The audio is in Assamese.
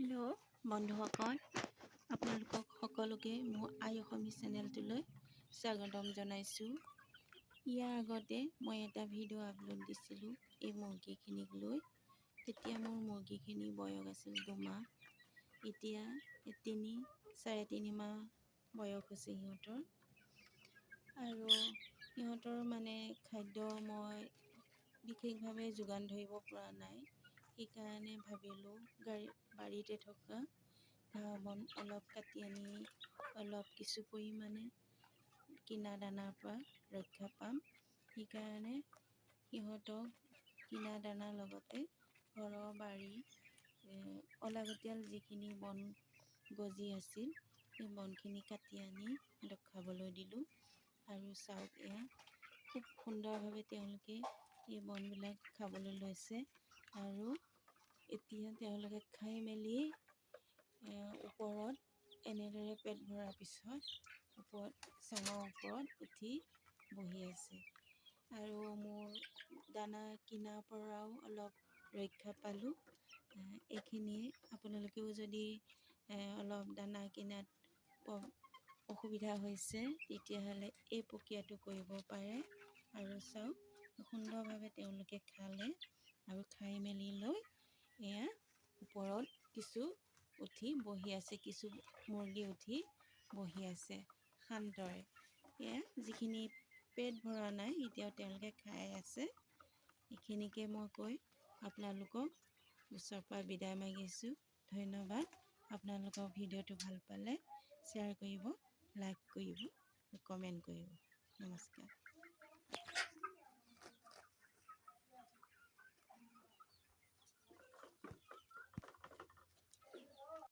হেল্ল' বন্ধুসকল, আপোনালোকক সকলোকে মোৰ আই অসমী চেনেলটোলৈ স্বাগতম জনাইছোঁ। ইয়াৰ আগতে মই এটা ভিডিঅ' আপলোড দিছিলোঁ এই মুৰ্গীখিনিক লৈ। তেতিয়া মোৰ মুৰ্গীখিনি বয়স আছিল 2 মাহ। এতিয়া 3-3.5 মাহ বয়স হৈছে সিহঁতৰ। আৰু সিহঁতৰ মানে খাদ্য মই বিশেষভাৱে যোগান ধৰিব পৰা নাই। সেইকাৰণে ভাবিলোঁ বাৰীতে থকা ঘাঁহ বন অলপ কাটি আনি অলপ কিছু পৰিমাণে কিনা দানাৰ পৰা ৰক্ষা পাম। সেইকাৰণে সিহঁতক কিনা দানাৰ লগতে ঘৰৰ বাৰী অলাগতিয়াল যিখিনি বন গজি আছিল সেই বনখিনি কাটি আনি সিহঁতক খাবলৈ দিলোঁ। আৰু চাওক, এয়া খুব সুন্দৰভাৱে তেওঁলোকে এই বনবিলাক খাবলৈ লৈছে। আৰু এতিয়া তেওঁলোকে খাই মেলি ওপৰত এনেদৰে পেট ভৰাৰ পিছত চাঙৰ ওপৰত উঠি বহি আছে। আৰু মোৰ দানা কিনাৰ পৰাও অলপ ৰক্ষা পালোঁ। এইখিনিয়ে আপোনালোকেও যদি অলপ দানা কিনাত অসুবিধা হৈছে তেতিয়াহ'লে এই প্ৰক্ৰিয়াটো কৰিব পাৰে। আৰু চাওক, সুন্দৰভাৱে তেওঁলোকে খালে আৰু খাই মেলি লৈ এয়া ওপৰত কিছু উঠি বহি আছে, কিছু মুৰ্গী উঠি বহি আছে শান্তৰে। এয়া যিখিনি পেট ভৰা নাই এতিয়াও তেওঁলোকে খাই আছে। এইখিনিকে মই কৈ আপোনালোকক ওচৰৰ পৰা বিদায় মাগিছোঁ। ধন্যবাদ। আপোনালোকৰ ভিডিঅ'টো ভাল পালে শ্বেয়াৰ কৰিব, লাইক কৰিব, কমেণ্ট কৰিব। নমস্কাৰ।